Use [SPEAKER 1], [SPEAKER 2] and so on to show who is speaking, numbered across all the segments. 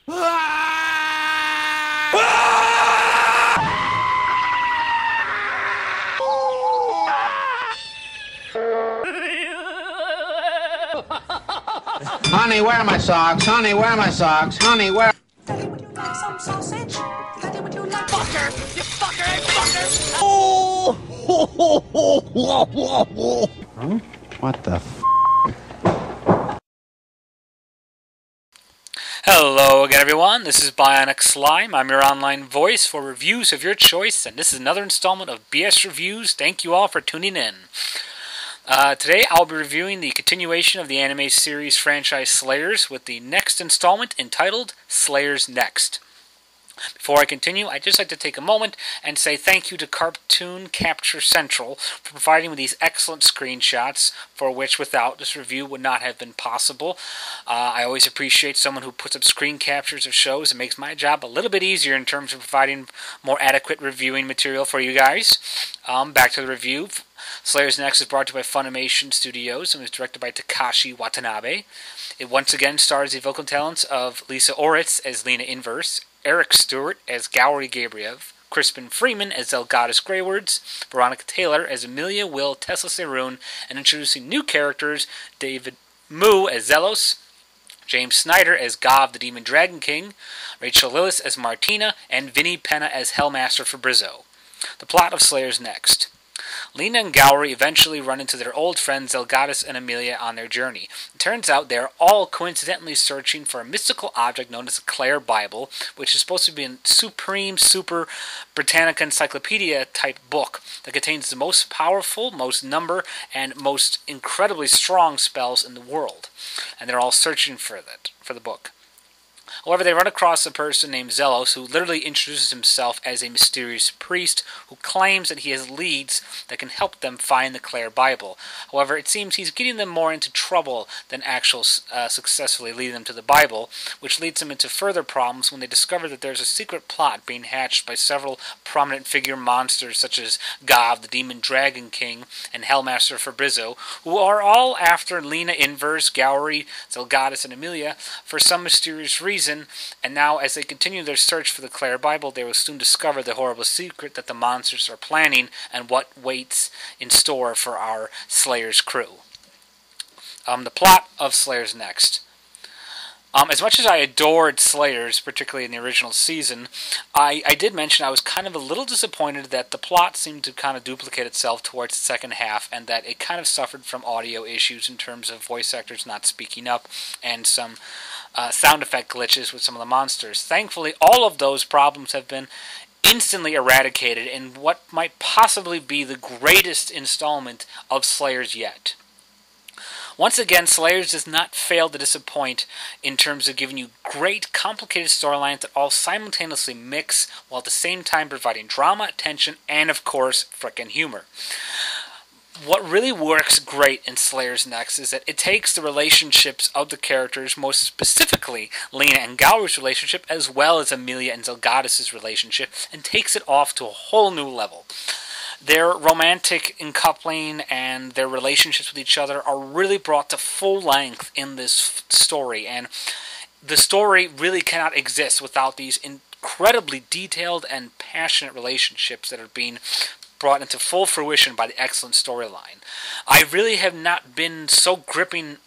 [SPEAKER 1] Honey, where are my socks? Honey, where are my socks? Honey, where...
[SPEAKER 2] Daddy, would you like some sausage? Daddy, would you like...
[SPEAKER 3] Fucker! You fucker! Hey, fucker!
[SPEAKER 4] Oh!
[SPEAKER 1] Huh? What the f...
[SPEAKER 3] Hello again, everyone. This is Bionic Slime. I'm your online voice for reviews of your choice, and this is another installment of BS Reviews. Thank you all for tuning in. Today I'll be reviewing the continuation of the anime series franchise Slayers with the next installment entitled Slayers Next. Before I continue, I'd just like to take a moment and say thank you to Cartoon Capture Central for providing me these excellent screenshots, for which without this review would not have been possible. I always appreciate someone who puts up screen captures of shows. It makes my job a little bit easier in terms of providing more adequate reviewing material for you guys. Back to the review. Slayers Next is brought to you by Funimation Studios and was directed by Takashi Watanabe. It once again stars the vocal talents of Lisa Oritz as Lena Inverse, Eric Stewart as Gowry Gabriev, Crispin Freeman as Zelgadis Greywords, Veronica Taylor as Amelia Will Tesla Seroon, and introducing new characters, David Mu as Zelos, James Snyder as Gav the Demon Dragon King, Rachel Lillis as Martina, and Vinnie Penna as Hellmaster Fabrizzo. The plot of Slayers Next. Lena and Gowry eventually run into their old friends Zelgadis and Amelia on their journey. It turns out they are all coincidentally searching for a mystical object known as the Clare Bible, which is supposed to be a supreme, super Britannica Encyclopedia type book that contains the most powerful, most number, and most incredibly strong spells in the world. And they're all searching for the book. However, they run across a person named Zelos who literally introduces himself as a mysterious priest who claims that he has leads that can help them find the Clare Bible. However, it seems he's getting them more into trouble than successfully leading them to the Bible, which leads them into further problems when they discover that there's a secret plot being hatched by several prominent figure monsters such as Gav, the Demon Dragon King, and Hellmaster Fabrizzo, who are all after Lena Inverse, Gowry, Zelgadis, and Amelia for some mysterious reason. And now, as they continue their search for the Clare Bible, they will soon discover the horrible secret that the monsters are planning and what waits in store for our Slayers crew. The plot of Slayers Next. As much as I adored Slayers, particularly in the original season, I did mention I was kind of a little disappointed that the plot seemed to kind of duplicate itself towards the second half, and that it kind of suffered from audio issues in terms of voice actors not speaking up, and some sound effect glitches with some of the monsters. Thankfully, all of those problems have been instantly eradicated in what might possibly be the greatest installment of Slayers yet. Once again, Slayers does not fail to disappoint in terms of giving you great, complicated storylines that all simultaneously mix, while at the same time providing drama, tension, and of course, frickin' humor. What really works great in Slayers Next is that it takes the relationships of the characters, most specifically Lena and Gowry's relationship, as well as Amelia and Zelgadis' relationship, and takes it off to a whole new level. Their romantic encoupling and their relationships with each other are really brought to full length in this story, and the story really cannot exist without these incredibly detailed and passionate relationships that are being brought into full fruition by the excellent storyline. I really have not been so gripping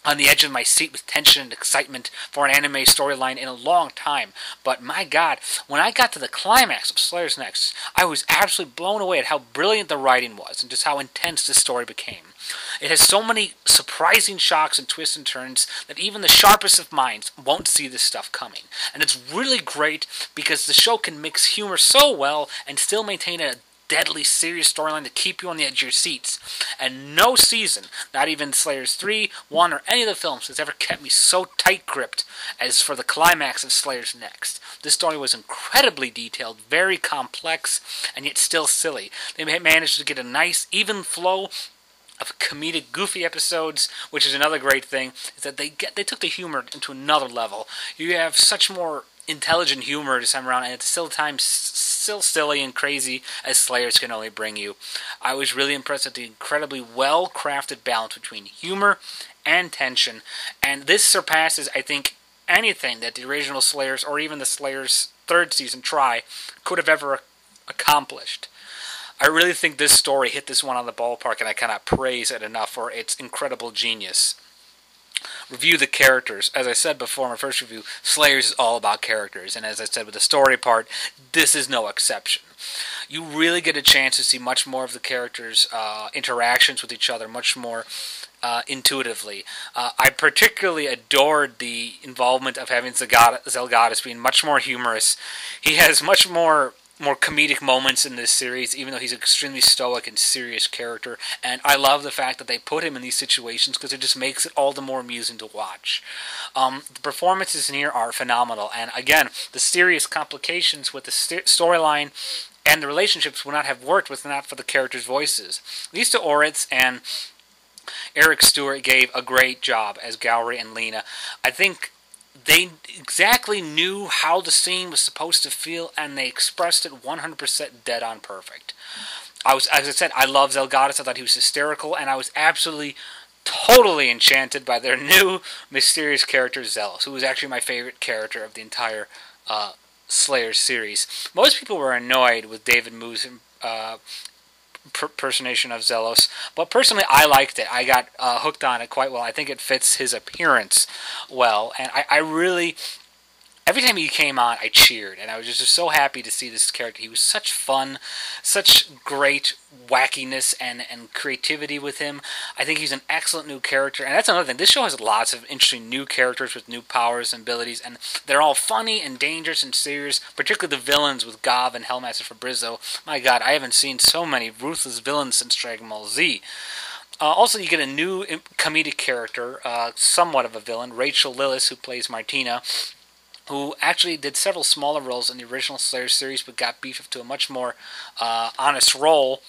[SPEAKER 3] on the edge of my seat with tension and excitement for an anime storyline in a long time, but my god, when I got to the climax of Slayers Next, I was absolutely blown away at how brilliant the writing was and just how intense the story became. It has so many surprising shocks and twists and turns that even the sharpest of minds won't see this stuff coming. And it's really great because the show can mix humor so well and still maintain a deadly serious storyline to keep you on the edge of your seats. And no season, not even Slayers 3, 1, or any of the films, has ever kept me so tight-gripped as for the climax of Slayers Next. This story was incredibly detailed, very complex, and yet still silly. They managed to get a nice, even flow of comedic, goofy episodes, which is another great thing, is that they took the humor into another level. You have such more intelligent humor this time around, and at the still silly and crazy as Slayers can only bring you. I was really impressed with the incredibly well-crafted balance between humor and tension, and this surpasses, I think, anything that the original Slayers, or even the Slayers' third season try, could have ever accomplished. I really think this story hit this one on the ballpark, and I cannot praise it enough for its incredible genius. Review the characters. As I said before in my first review, Slayers is all about characters, and as I said with the story part, this is no exception. You really get a chance to see much more of the characters' interactions with each other, much more intuitively. I particularly adored the involvement of having Zelgadis being much more humorous. He has much more comedic moments in this series, even though he's an extremely stoic and serious character. And I love the fact that they put him in these situations because it just makes it all the more amusing to watch. The performances in here are phenomenal. And again, the serious complications with the storyline and the relationships would not have worked if not for the characters' voices. Lisa Oritz and Eric Stewart gave a great job as Gowry and Lena. I think they exactly knew how the scene was supposed to feel, and they expressed it 100% dead on perfect. As I said, I love Zelgadis. I thought he was hysterical, and I was absolutely, totally enchanted by their new mysterious character, Zelos, who was actually my favorite character of the entire Slayer series. Most people were annoyed with David Moo's impersonation of Zelos, but personally I liked it. I got hooked on it quite well. I think it fits his appearance well, and I really, every time he came on, I cheered, and I was just so happy to see this character. He was such fun, such great wackiness and creativity with him. I think he's an excellent new character, and that's another thing. This show has lots of interesting new characters with new powers and abilities, and they're all funny and dangerous and serious, particularly the villains with Gav and Hellmaster Fabrizzo. My God, I haven't seen so many ruthless villains since Dragon Ball Z. Also, you get a new comedic character, somewhat of a villain, Rachel Lillis, who plays Martina, who actually did several smaller roles in the original Slayer series, but got beefed up to a much more honest role.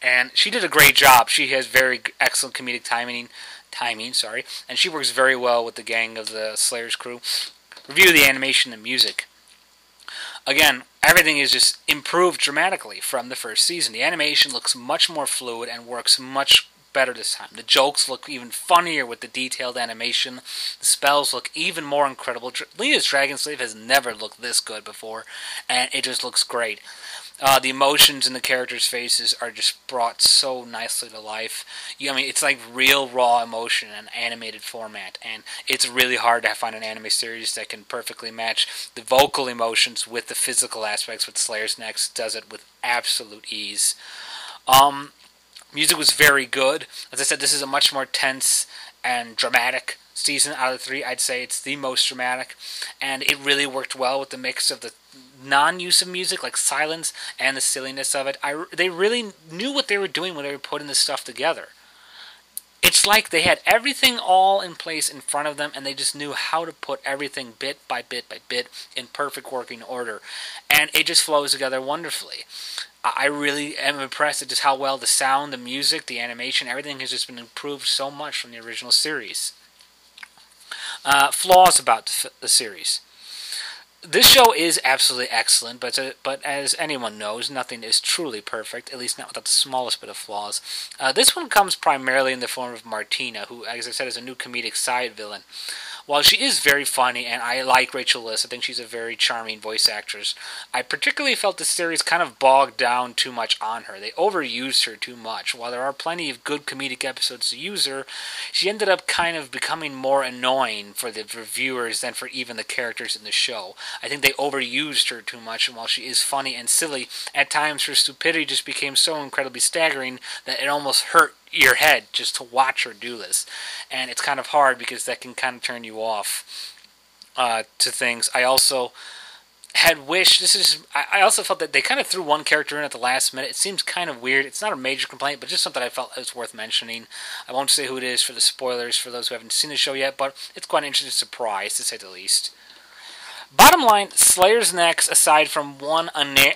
[SPEAKER 3] And she did a great job. She has very excellent comedic timing, and she works very well with the gang of the Slayers crew. Review the animation and music. Again, everything is just improved dramatically from the first season. The animation looks much more fluid and works much better this time. The jokes look even funnier with the detailed animation. The spells look even more incredible. Lena's Dragon Slave has never looked this good before, and it just looks great. The emotions in the characters' faces are just brought so nicely to life. It's like real raw emotion in an animated format, and it's really hard to find an anime series that can perfectly match the vocal emotions with the physical aspects. With Slayers Next does it with absolute ease. Music was very good. As I said, this is a much more tense and dramatic season out of the three. I'd say it's the most dramatic, and it really worked well with the mix of the non-use of music, like silence, and the silliness of it. They really knew what they were doing when they were putting this stuff together. It's like they had everything all in place in front of them, and they just knew how to put everything bit by bit by bit in perfect working order, and it just flows together wonderfully. I really am impressed at just how well the sound, the music, the animation, everything has just been improved so much from the original series. Flaws about the series. This show is absolutely excellent, but as anyone knows, nothing is truly perfect, at least not without the smallest bit of flaws. This one comes primarily in the form of Martina, who, as I said, is a new comedic side villain. While she is very funny, and I like Rachel Lillis, I think she's a very charming voice actress, I particularly felt the series kind of bogged down too much on her. They overused her too much. While there are plenty of good comedic episodes to use her, she ended up kind of becoming more annoying for the reviewers than for even the characters in the show. I think they overused her too much, and while she is funny and silly, at times her stupidity just became so incredibly staggering that it almost hurt your head just to watch her do this. And it's kind of hard because that can kind of turn you off to things. I also had wished, I also felt that they kind of threw one character in at the last minute. It seems kind of weird. It's not a major complaint, but just something I felt was worth mentioning. I won't say who it is for the spoilers for those who haven't seen the show yet, but it's quite an interesting surprise, to say the least. Bottom line, Slayers Next, aside from one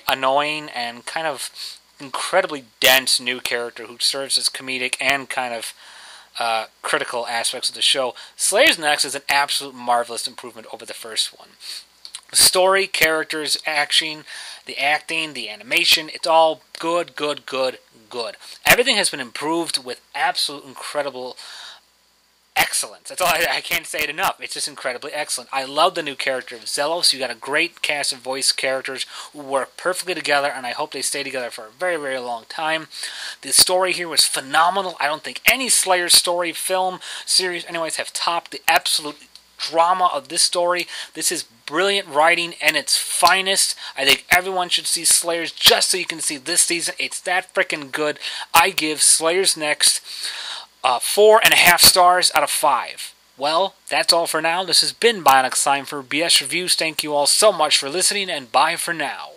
[SPEAKER 3] annoying and kind of incredibly dense new character who serves as comedic and kind of critical aspects of the show, Slayers Next is an absolute marvelous improvement over the first one. The story, characters, action, the acting, the animation, it's all good, good, good, good. Everything has been improved with absolute incredible excellent. That's all. I can't say it enough. It's just incredibly excellent. I love the new character of Zelos. You got a great cast of voice characters who work perfectly together, and I hope they stay together for a very, very long time. The story here was phenomenal. I don't think any Slayer story, film, series, anyways, have topped the absolute drama of this story. This is brilliant writing and its finest. I think everyone should see Slayers just so you can see this season. It's that freaking good. I give Slayers Next 4.5 stars out of 5. Well, that's all for now. This has been Bionic Slime for BS Reviews. Thank you all so much for listening, and bye for now.